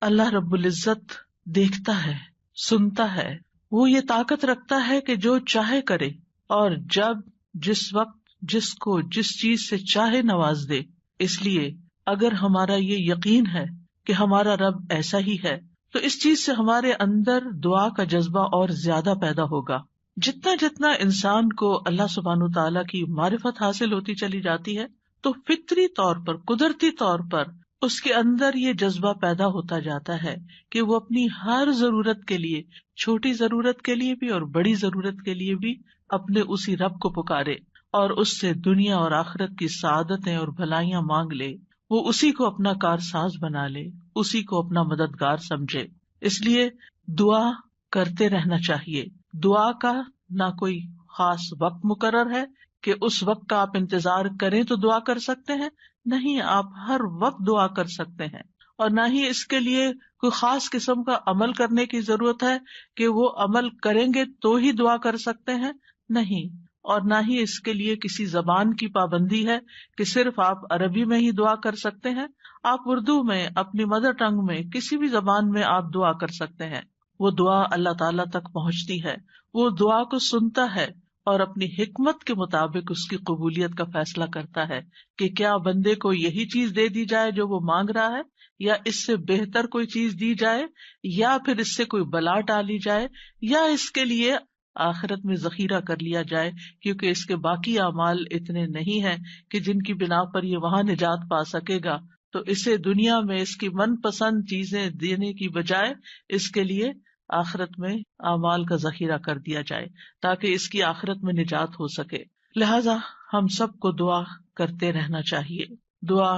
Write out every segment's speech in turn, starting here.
اللہ رب العزت دیکھتا ہے، سنتا ہے، وہ یہ طاقت رکھتا ہے کہ جو چاہے کرے اور جب جس وقت جس کو جس چیز سے چاہے نواز دے. اس لیے اگر ہمارا یہ یقین ہے کہ ہمارا رب ایسا ہی ہے تو اس چیز سے ہمارے اندر دعا کا جذبہ اور زیادہ پیدا ہوگا. جتنا جتنا انسان کو اللہ سبحانہ تعالیٰ کی معرفت حاصل ہوتی چلی جاتی ہے تو فطری طور پر، قدرتی طور پر اس کے اندر یہ جذبہ پیدا ہوتا جاتا ہے کہ وہ اپنی ہر ضرورت کے لیے، چھوٹی ضرورت کے لیے بھی اور بڑی ضرورت کے لیے بھی اپنے اسی رب کو پکارے اور اس سے دنیا اور آخرت کی سعادتیں اور بھلائیاں مانگ لے. وہ اسی کو اپنا کارساز بنا لے، اسی کو اپنا مددگار سمجھے. اس لیے دعا کرتے رہنا چاہیے. دعا کا نہ کوئی خاص وقت مقرر ہے کہ اس وقت کا آپ انتظار کریں تو دعا کر سکتے ہیں. نہیں، آپ ہر وقت دعا کر سکتے ہیں، اور نہ ہی اس کے لیے کوئی خاص قسم کا عمل کرنے کی ضرورت ہے کہ وہ عمل کریں گے تو ہی دعا کر سکتے ہیں. نہیں، اور نہ ہی اس کے لیے کسی زبان کی پابندی ہے کہ صرف آپ عربی میں ہی دعا کر سکتے ہیں. آپ اردو میں، اپنی مدر ٹنگ میں، کسی بھی زبان میں آپ دعا کر سکتے ہیں. وہ دعا اللہ تعالیٰ تک پہنچتی ہے، وہ دعا کو سنتا ہے اور اپنی حکمت کے مطابق اس کی قبولیت کا فیصلہ کرتا ہے کہ کیا بندے کو یہی چیز دے دی جائے جو وہ مانگ رہا ہے، یا اس سے بہتر کوئی چیز دی جائے، یا پھر اس سے کوئی بلا ٹالی جائے، یا اس کے لیے آخرت میں ذخیرہ کر لیا جائے، کیونکہ اس کے باقی اعمال اتنے نہیں ہیں کہ جن کی بنا پر یہ وہاں نجات پا سکے گا. تو اسے دنیا میں اس کی من پسند چیزیں دینے کی بجائے اس کے لیے آخرت میں اعمال کا ذخیرہ کر دیا جائے تاکہ اس کی آخرت میں نجات ہو سکے. لہذا ہم سب کو دعا کرتے رہنا چاہیے. دعا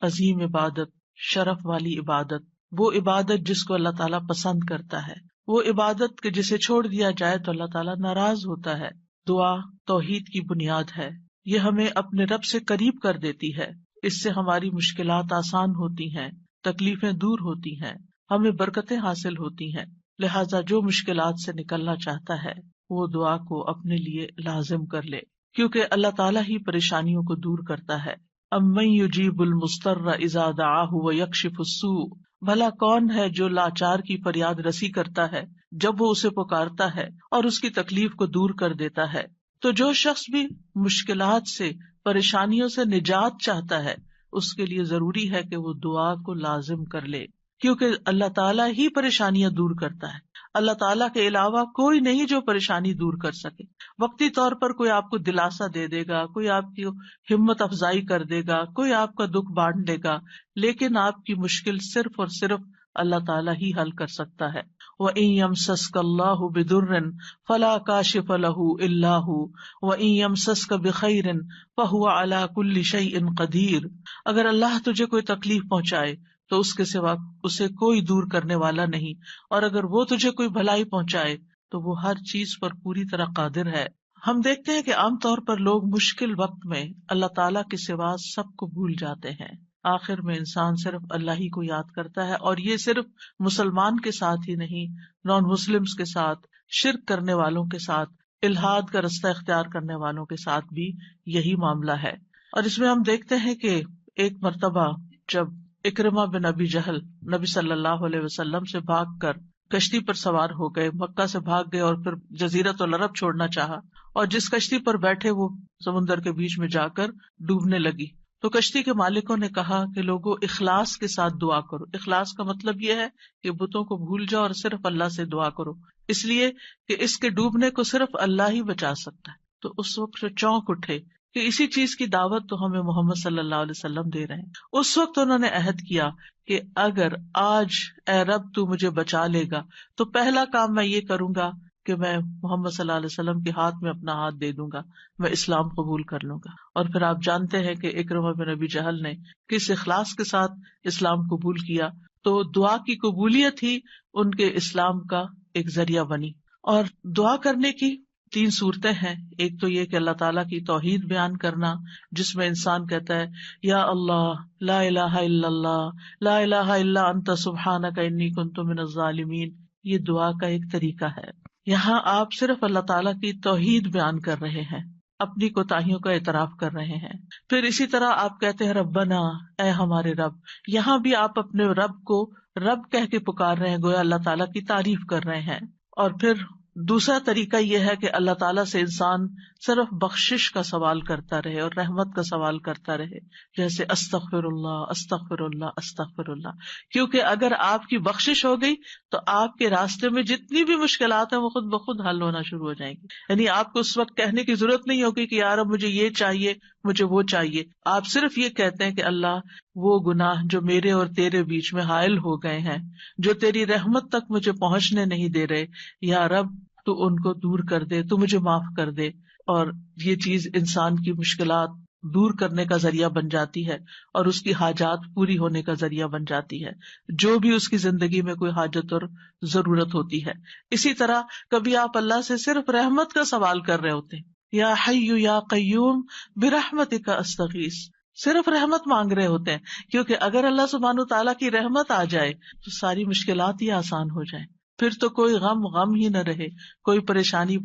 عظیم عبادت، شرف والی عبادت، وہ عبادت جس کو اللہ تعالیٰ پسند کرتا ہے، وہ عبادت کہ جسے چھوڑ دیا جائے تو اللہ تعالیٰ ناراض ہوتا ہے. دعا توحید کی بنیاد ہے، یہ ہمیں اپنے رب سے قریب کر دیتی ہے. اس سے ہماری مشکلات آسان ہوتی ہیں، تکلیفیں دور ہوتی ہیں، ہمیں برکتیں حاصل ہوتی ہیں. لہذا جو مشکلات سے نکلنا چاہتا ہے وہ دعا کو اپنے لیے لازم کر لے، کیونکہ اللہ تعالیٰ ہی پریشانیوں کو دور کرتا ہے. امن یجیب المضطر اذا دعاہ ویکشف السوء، بھلا کون ہے جو لاچار کی فریاد رسی کرتا ہے جب وہ اسے پکارتا ہے اور اس کی تکلیف کو دور کر دیتا ہے. تو جو شخص بھی مشکلات سے، پریشانیوں سے نجات چاہتا ہے اس کے لیے ضروری ہے کہ وہ دعا کو لازم کر لے، کیونکہ اللہ تعالیٰ ہی پریشانیاں دور کرتا ہے. اللہ تعالیٰ کے علاوہ کوئی نہیں جو پریشانی دور کر سکے. وقتی طور پر کوئی آپ کو دلاسا دے دے گا، کوئی آپ کی ہمت افزائی کر دے گا، کوئی آپ کا دکھ بانٹ دے گا، لیکن آپ کی مشکل صرف اور صرف اللہ تعالیٰ ہی حل کر سکتا ہے. وَإِن يَمْسَسْكَ اللَّهُ بِضُرٍّ فَلَا كَاشِفَ لَهُ إِلَّا هُوَ وَإِن يَمْسَسْكَ بِخَيْرٍ فَهُوَ عَلَى كُلِّ شَيْءٍ قَدِيرٌ. اگر اللہ تجھے کوئی تکلیف پہنچائے تو اس کے سوا اسے کوئی دور کرنے والا نہیں، اور اگر وہ تجھے کوئی بھلائی پہنچائے تو وہ ہر چیز پر پوری طرح قادر ہے. ہم دیکھتے ہیں کہ عام طور پر لوگ مشکل وقت میں اللہ تعالیٰ کے سوا سب کو بھول جاتے ہیں. آخر میں انسان صرف اللہ ہی کو یاد کرتا ہے، اور یہ صرف مسلمان کے ساتھ ہی نہیں، نان مسلمز کے ساتھ، شرک کرنے والوں کے ساتھ، الحاد کا رستہ اختیار کرنے والوں کے ساتھ بھی یہی معاملہ ہے. اور اس میں ہم دیکھتے ہیں کہ ایک مرتبہ جب اکرمہ بن ابی جہل نبی صلی اللہ علیہ وسلم سے بھاگ کر کشتی پر سوار ہو گئے، مکہ سے بھاگ گئے اور پھر جزیرۃ العرب چھوڑنا چاہا، اور جس کشتی پر بیٹھے وہ سمندر کے بیچ میں جا کر ڈوبنے لگی. تو کشتی کے مالکوں نے کہا کہ لوگوں اخلاص کے ساتھ دعا کرو. اخلاص کا مطلب یہ ہے کہ بتوں کو بھول جاؤ اور صرف اللہ سے دعا کرو، اس لیے کہ اس کے ڈوبنے کو صرف اللہ ہی بچا سکتا ہے. تو اس وقت چونک اٹھے کہ اسی چیز کی دعوت تو ہمیں محمد صلی اللہ علیہ وسلم دے رہے ہیں. اس وقت انہوں نے عہد کیا کہ اگر آج اے رب تو مجھے بچا لے گا تو پہلا کام میں یہ کروں گا کہ میں محمد صلی اللہ علیہ وسلم کے ہاتھ میں اپنا ہاتھ دے دوں گا، میں اسلام قبول کر لوں گا. اور پھر آپ جانتے ہیں کہ اکرمہ بن ابی جہل نے کس اخلاص کے ساتھ اسلام قبول کیا. تو دعا کی قبولیت ہی ان کے اسلام کا ایک ذریعہ بنی. اور دعا کرنے کی 3 صورتیں ہیں. ایک تو یہ کہ اللہ تعالیٰ کی توحید بیان کرنا، جس میں انسان کہتا ہے یا اللہ لا الہ الا اللہ لا الہ الا انت سبحانک انی کنت من الظالمین. یہ دعا کا ایک طریقہ ہے. یہاں آپ صرف اللہ تعالیٰ کی توحید بیان کر رہے ہیں، اپنی کوتاہیوں کا اعتراف کر رہے ہیں. پھر اسی طرح آپ کہتے ہیں ربنا، اے ہمارے رب. یہاں بھی آپ اپنے رب کو رب کہہ کے پکار رہے ہیں، گویا اللہ تعالیٰ کی تعریف کر رہے ہیں. اور پھر دوسرا طریقہ یہ ہے کہ اللہ تعالیٰ سے انسان صرف بخشش کا سوال کرتا رہے اور رحمت کا سوال کرتا رہے، جیسے استغفر اللہ استغفر اللہ استغفر اللہ. کیونکہ اگر آپ کی بخشش ہو گئی تو آپ کے راستے میں جتنی بھی مشکلات ہیں وہ خود بخود حل ہونا شروع ہو جائیں گی. یعنی آپ کو اس وقت کہنے کی ضرورت نہیں ہوگی کہ یار اب مجھے یہ چاہیے، مجھے وہ چاہیے. آپ صرف یہ کہتے ہیں کہ اللہ وہ گناہ جو میرے اور تیرے بیچ میں حائل ہو گئے ہیں، جو تیری رحمت تک مجھے پہنچنے نہیں دے رہے، یا رب تو ان کو دور کر دے، تو مجھے معاف کر دے. اور یہ چیز انسان کی مشکلات دور کرنے کا ذریعہ بن جاتی ہے اور اس کی حاجات پوری ہونے کا ذریعہ بن جاتی ہے، جو بھی اس کی زندگی میں کوئی حاجت اور ضرورت ہوتی ہے. اسی طرح کبھی آپ اللہ سے صرف رحمت کا سوال کر رہے ہوتے ہیں، یا حی یا قیوم برحمتک استغیث، صرف رحمت مانگ رہے ہوتے ہیں. کیونکہ اگر اللہ سبحانہ تعالیٰ کی رحمت آ جائے تو ساری مشکلات ہی آسان ہو جائیں، پھر تو کوئی غم ہی نہ رہے، کوئی پریشانی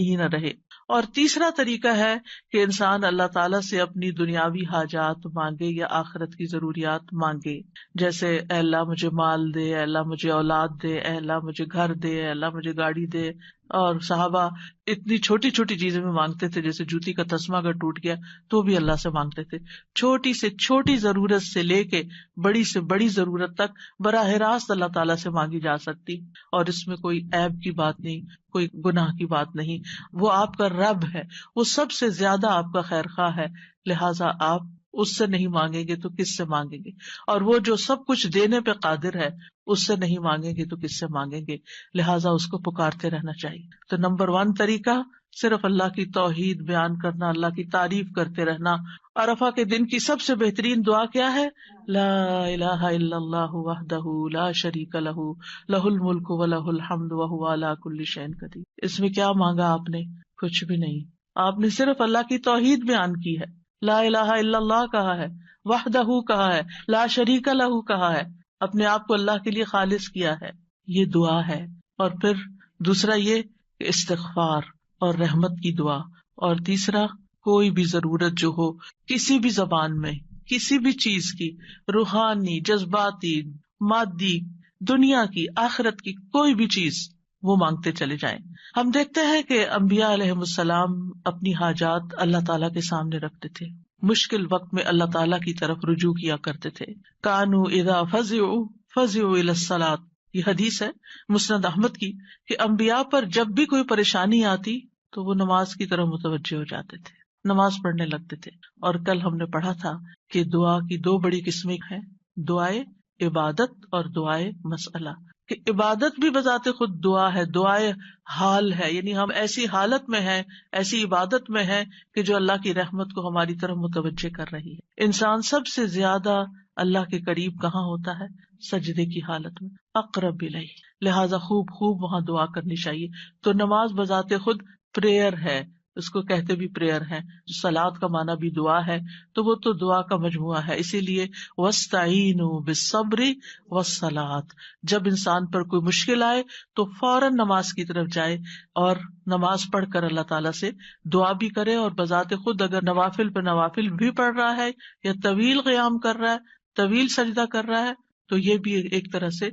ہی نہ رہے. اور تیسرا طریقہ ہے کہ انسان اللہ تعالیٰ سے اپنی دنیاوی حاجات مانگے یا آخرت کی ضروریات مانگے، جیسے اے اللہ مجھے مال دے، اے اللہ مجھے اولاد دے، اے اللہ مجھے گھر دے، اے اللہ مجھے گاڑی دے. اور صحابہ اتنی چھوٹی چھوٹی چیزیں میں مانگتے تھے، جیسے جوتی کا تسمہ اگر ٹوٹ گیا تو بھی اللہ سے مانگتے تھے. چھوٹی سے چھوٹی ضرورت سے لے کے بڑی سے بڑی ضرورت تک براہ راست اللہ تعالیٰ سے مانگی جا سکتی، اور اس میں کوئی عیب کی بات نہیں، کوئی گناہ کی بات نہیں. وہ آپ کا رب ہے، وہ سب سے زیادہ آپ کا خیر خواہ ہے، لہٰذا آپ اس سے نہیں مانگیں گے تو کس سے مانگیں گے؟ اور وہ جو سب کچھ دینے پہ قادر ہے، اس سے نہیں مانگیں گے تو کس سے مانگیں گے؟ لہٰذا اس کو پکارتے رہنا چاہیے. تو نمبر 1 طریقہ صرف اللہ کی توحید بیان کرنا، اللہ کی تعریف کرتے رہنا. عرفہ کے دن کی سب سے بہترین دعا کیا ہے؟ لا الہ الا اللہ وحدہ لا شریک لہ لہ الملک ولہ الحمد وہو علی کل شیء قدیر. اس میں کیا مانگا آپ نے؟ کچھ بھی نہیں. آپ نے صرف اللہ کی توحید بیان کی ہے، لا الہ الا اللہ کہا ہے، وحدہ کہا ہے، لا شریک لہ کہا ہے، اپنے آپ کو اللہ کے لیے خالص کیا ہے. یہ دعا ہے. اور پھر دوسرا یہ کہ استغفار اور رحمت کی دعا. اور تیسرا کوئی بھی ضرورت جو ہو کسی بھی زبان میں، کسی بھی چیز کی، روحانی، جذباتی، مادی، دنیا کی، آخرت کی، کوئی بھی چیز وہ مانگتے چلے جائیں. ہم دیکھتے ہیں کہ انبیاء علیہ السلام اپنی حاجات اللہ تعالیٰ کے سامنے رکھتے تھے، مشکل وقت میں اللہ تعالیٰ کی طرف رجوع کیا کرتے تھے. کانوا اذا فزعوا الی الصلاۃ، یہ حدیث ہے مسند احمد کی، کہ انبیاء پر جب بھی کوئی پریشانی آتی تو وہ نماز کی طرف متوجہ ہو جاتے تھے، نماز پڑھنے لگتے تھے. اور کل ہم نے پڑھا تھا کہ دعا کی 2 بڑی قسمیں ہیں، دعائے عبادت اور دعائے مسئلہ. کہ عبادت بھی بذات خود دعا ہے، دعائے حال ہے، یعنی ہم ایسی حالت میں ہیں، ایسی عبادت میں ہیں کہ جو اللہ کی رحمت کو ہماری طرف متوجہ کر رہی ہے. انسان سب سے زیادہ اللہ کے قریب کہاں ہوتا ہے؟ سجدے کی حالت میں، اقرب الیہ. لہٰذا خوب وہاں دعا کرنی چاہیے. تو نماز بذات خود پریئر ہے، اس کو کہتے بھی پریئر ہے. صلاۃ کا معنی بھی دعا ہے، تو وہ تو دعا کا مجموعہ ہے. اسی لیے وَاسْتَعِینُوا بِالصَّبْرِ وَالصَّلَاةِ، جب انسان پر کوئی مشکل آئے تو فوراً نماز کی طرف جائے اور نماز پڑھ کر اللہ تعالیٰ سے دعا بھی کرے. اور بذات خود اگر نوافل پہ نوافل بھی پڑھ رہا ہے یا طویل قیام کر رہا ہے، طویل سجدہ کر رہا ہے، تو یہ بھی ایک طرح سے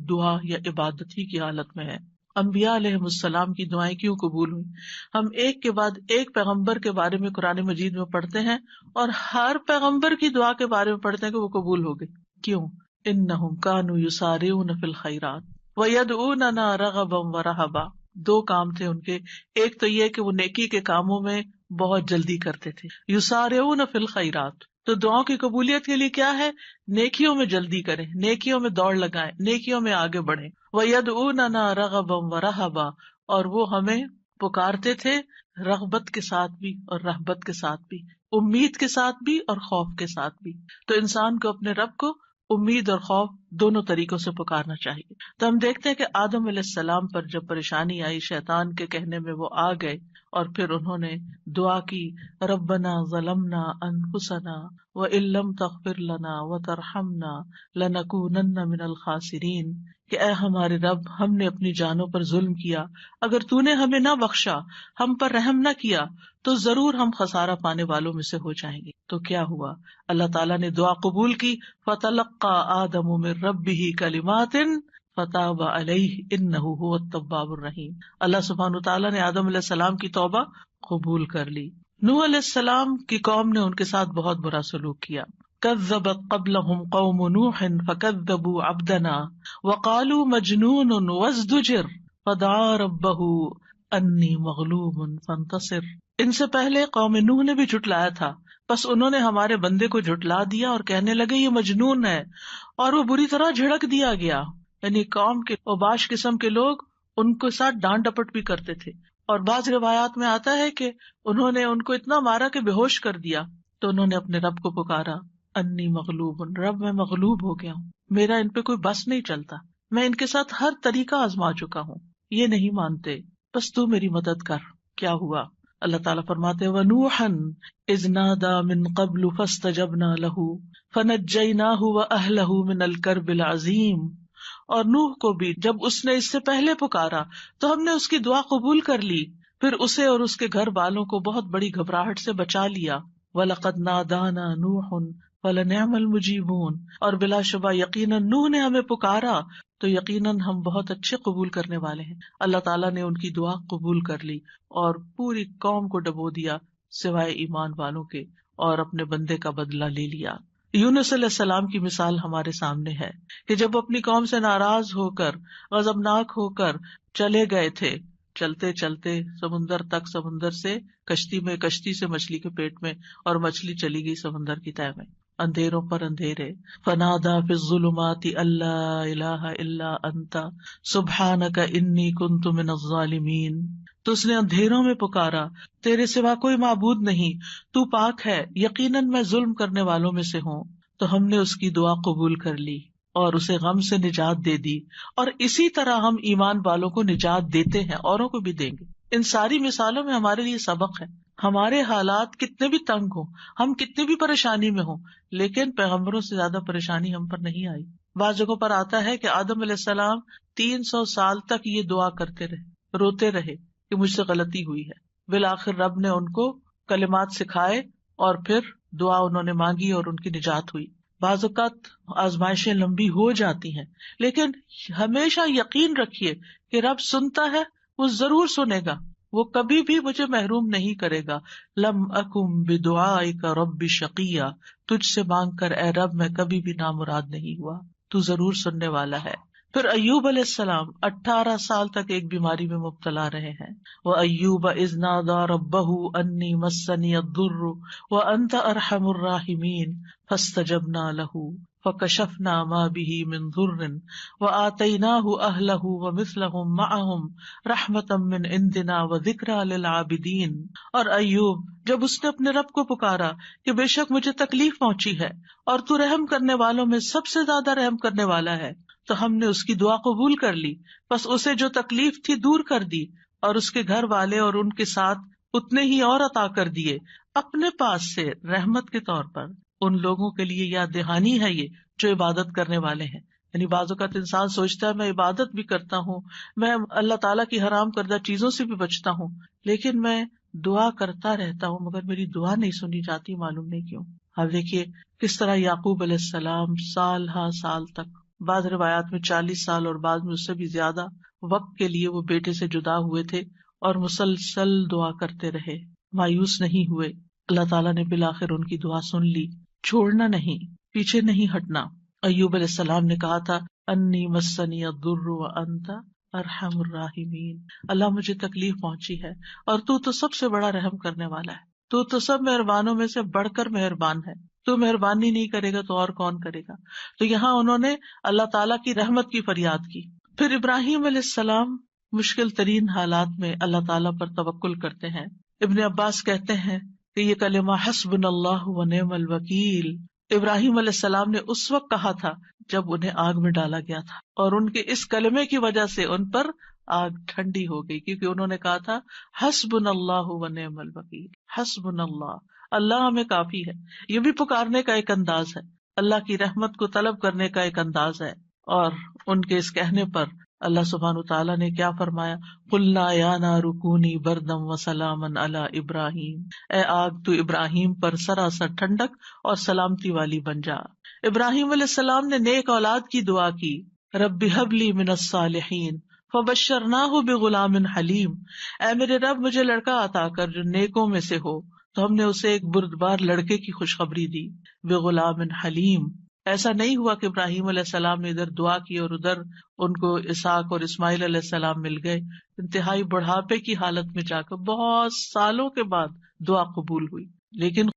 دعا یا عبادت ہی کی حالت میں ہے. انبیاء علیہ السلام کی دعائیں کیوں قبول ہوئی؟ ہم ایک کے بعد ایک پیغمبر کے بارے میں قرآن مجید میں پڑھتے ہیں اور ہر پیغمبر کی دعا کے بارے میں پڑھتے ہیں کہ وہ قبول ہو گئی. کیوں؟ انہم کانوا یسارعون فی الخیرات ویدعوننا رغبا ورہبا. 2 کام تھے ان کے. ایک تو یہ کہ وہ نیکی کے کاموں میں بہت جلدی کرتے تھے، یسارعون فی الخیرات. تو دعاؤں کی قبولیت کے لیے کیا ہے؟ نیکیوں میں جلدی کریں، نیکیوں میں دوڑ لگائیں، نیکیوں میں آگے بڑھیں. وَيَدْعُونَنَا رَغَبًا وَرَهَبًا، اور وہ ہمیں پکارتے تھے رغبت کے ساتھ بھی اور رہبت کے ساتھ بھی، امید کے ساتھ بھی اور خوف کے ساتھ بھی. تو انسان کو اپنے رب کو امید اور خوف دونوں طریقوں سے پکارنا چاہیے. تو ہم دیکھتے ہیں کہ آدم علیہ السلام پر جب پریشانی آئی، شیطان کے کہنے میں وہ آ گئے اور پھر انہوں نے دعا کی، ربنا ظلمنا انفسنا وان لم تغفر لنا وترحمنا لنکونن من الخاسرین. کہ اے ہمارے رب، ہم نے اپنی جانوں پر ظلم کیا، اگر تو نے ہمیں نہ بخشا، ہم پر رحم نہ کیا تو ضرور ہم خسارہ پانے والوں میں سے ہو جائیں گے۔ تو کیا ہوا؟ اللہ تعالیٰ نے دعا قبول کی، فَتَلَقَّى آدَمُ مِن رَبِّهِ كَلِمَاتٍ فَتَابَ عَلَيْهِ إِنَّهُ هُوَ التَّوَّابُ الرَّحِيمُ۔ اللہ سبحانہ وتعالیٰ نے آدم علیہ السلام کی توبہ قبول کر لی۔ نوح علیہ السلام کی قوم نے ان کے ساتھ بہت برا سلوک کیا۔ كذبت قبلهم قوم نوح فكذبوا عبدنا وقالوا مجنون وازدجر فدعا ربه انی مغلوب فانتصر۔ ان سے پہلے قوم نوح نے بھی جھٹلایا تھا، بس انہوں نے ہمارے بندے کو جھٹلا دیا اور کہنے لگے یہ مجنون ہے، اور وہ بری طرح جھڑک دیا گیا۔ یعنی قوم کے اوباش قسم کے لوگ ان کے ساتھ ڈانٹ ڈپٹ بھی کرتے تھے، اور بعض روایات میں آتا ہے کہ انہوں نے ان کو اتنا مارا کہ بے ہوش کر دیا۔ تو انہوں نے اپنے رب کو پکارا، انی مغلوب، رب میں مغلوب ہو گیا ہوں، میرا ان پہ کوئی بس نہیں چلتا، میں ان کے ساتھ ہر طریقہ آزما چکا ہوں، یہ نہیں مانتے، بس تو میری مدد کر۔ کیا ہوا؟ اللہ تعالیٰ فرماتے وَنُوحًا إِذْ نَادَى مِن قَبْلُ فَاسْتَجَبْنَا لَهُ فَنَجَّيْنَاهُ وَأَهْلَهُ مِنَ الْكَرْبِ الْعَظِيمِ۔ اور نوح کو بھی جب اس نے اس سے پہلے پکارا تو ہم نے اس کی دعا قبول کر لی، پھر اسے اور اس کے گھر والوں کو بہت بڑی گھبراہٹ سے بچا لیا۔ وَلَقَدْ نَادَانَا نُوحٌ فَلَنِعْمَ الْمُجِيبُونَ، اور بلا شبہ یقیناً نوح نے ہمیں پکارا تو یقیناً ہم بہت اچھے قبول کرنے والے ہیں۔ اللہ تعالیٰ نے ان کی دعا قبول کر لی اور پوری قوم کو ڈبو دیا سوائے ایمان والوں کے، اور اپنے بندے کا بدلہ لے لیا۔ یونس علیہ السلام کی مثال ہمارے سامنے ہے کہ جب اپنی قوم سے ناراض ہو کر، غضبناک ہو کر چلے گئے تھے، چلتے چلتے سمندر تک، سمندر سے کشتی میں، کشتی سے مچھلی کے پیٹ میں، اور مچھلی چلی گئی سمندر کی تہہ میں، اندھیروں پر اندھیرے۔ فنادا فی الظلمات اللہ الہ الا انت سبحانک انی کنت من الظالمین۔ تو اس نے اندھیروں میں پکارا، تیرے سوا کوئی معبود نہیں، تو پاک ہے، یقیناً میں ظلم کرنے والوں میں سے ہوں۔ تو ہم نے اس کی دعا قبول کر لی اور اسے غم سے نجات دے دی، اور اسی طرح ہم ایمان والوں کو نجات دیتے ہیں، اوروں کو بھی دیں گے۔ ان ساری مثالوں میں ہمارے لیے سبق ہے۔ ہمارے حالات کتنے بھی تنگ ہوں، ہم کتنی بھی پریشانی میں ہوں، لیکن پیغمبروں سے زیادہ پریشانی ہم پر نہیں آئی۔ بعض جگہوں پر آتا ہے کہ آدم علیہ السلام 300 سال تک یہ دعا کرتے رہے، روتے رہے کہ مجھ سے غلطی ہوئی ہے۔ بالآخر رب نے ان کو کلمات سکھائے اور پھر دعا انہوں نے مانگی اور ان کی نجات ہوئی۔ بعض اوقات آزمائشیں لمبی ہو جاتی ہیں، لیکن ہمیشہ یقین رکھیے کہ رب سنتا ہے، وہ ضرور سنے گا، وہ کبھی بھی مجھے محروم نہیں کرے گا۔ لم اکم بدعائک رب شقیہ، تجھ سے مانگ کر اے رب میں کبھی بھی نامراد نہیں ہوا، تو ضرور سننے والا ہے۔ پھر ایوب علیہ السلام 18 سال تک ایک بیماری میں مبتلا رہے ہیں۔ وَأَيُّوبَ إِذْ نَادَى رَبَّهُ أَنِّي مَسَّنِيَ الضُّرُّ وَأَنْتَ أَرْحَمُ الرَّاحِمِينَ فَاسْتَجَبْنَا لَهُ فَكَشَفْنَا مَا بِهِ مِنْ ضُرٍّ وَآتَيْنَاهُ أَهْلَهُ وَمِثْلَهُمْ مَعَهُمْ رَحْمَةً مِّنْ عِنْدِنَا وَذِكْرَىٰ لِلْعَابِدِينَ۔ اور ایوب جب اس نے اپنے رب کو پکارا کہ بے شک مجھے تکلیف پہنچی ہے اور تو رحم کرنے والوں میں سب سے زیادہ رحم کرنے والا ہے، تو ہم نے اس کی دعا قبول کر لی، بس اسے جو تکلیف تھی دور کر دی، اور اس کے گھر والے اور ان کے ساتھ اتنے ہی اور عطا کر دیے اپنے پاس سے رحمت کے طور پر۔ ان لوگوں کے لیے یاد دہانی ہے یہ جو عبادت کرنے والے ہیں۔ یعنی بعض اوقات انسان سوچتا ہے میں عبادت بھی کرتا ہوں، میں اللہ تعالیٰ کی حرام کردہ چیزوں سے بھی بچتا ہوں، لیکن میں دعا کرتا رہتا ہوں مگر میری دعا نہیں سنی جاتی، معلوم نہیں کیوں۔ اب دیکھیے کس طرح یعقوب علیہ السلام سال ہا سال تک، بعض روایات میں 40 سال اور بعض میں اس سے بھی زیادہ وقت کے لیے وہ بیٹے سے جدا ہوئے تھے، اور مسلسل دعا کرتے رہے، مایوس نہیں ہوئے۔ اللہ تعالیٰ نے بالآخر ان کی دعا سن لی۔ چھوڑنا نہیں، پیچھے نہیں ہٹنا۔ ایوب علیہ السلام نے کہا تھا انی مسنی الضر وانت ارحم الراحمین، اللہ مجھے تکلیف پہنچی ہے اور تو سب سے بڑا رحم کرنے والا ہے، تو سب مہربانوں میں سے بڑھ کر مہربان ہے، تو مہربانی نہیں کرے گا تو اور کون کرے گا۔ تو یہاں انہوں نے اللہ تعالیٰ کی رحمت کی فریاد کی۔ پھر ابراہیم علیہ السلام مشکل ترین حالات میں اللہ تعالیٰ پر توکل کرتے ہیں۔ ابن عباس کہتے ہیں کہ یہ کلمہ حسبنا اللہ ونعم الوکیل ابراہیم علیہ السلام نے اس وقت کہا تھا جب انہیں آگ میں ڈالا گیا تھا، اور ان کے اس کلمے کی وجہ سے ان پر آگ ٹھنڈی ہو گئی، کیونکہ انہوں نے کہا تھا حسبنا اللہ ونعم الوکیل، حسبنا اللہ، اللہ ہمیں کافی ہے۔ یہ بھی پکارنے کا ایک انداز ہے، اللہ کی رحمت کو طلب کرنے کا ایک انداز ہے۔ اور ان کے اس کہنے پر اللہ سبحانہ تعالیٰ نے کیا فرمایا، قلنا یا نار کونی بردم وسلاما علی ابراہیم، اے آگ تو ابراہیم پر سراسر ٹھنڈک اور سلامتی والی بن جا۔ ابراہیم علیہ السلام نے نیک اولاد کی دعا کی، رب ہب لی من الصالحین فبشرناہ بغلام حلیم، اے میرے رب مجھے لڑکا عطا کر جو نیکوں میں سے ہو، تو ہم نے اسے ایک بردبار لڑکے کی خوشخبری دی، بغلام حلیم۔ ایسا نہیں ہوا کہ ابراہیم علیہ السلام نے ادھر دعا کی اور ادھر ان کو اسحاق اور اسماعیل علیہ السلام مل گئے، انتہائی بڑھاپے کی حالت میں جا کر بہت سالوں کے بعد دعا قبول ہوئی۔ لیکن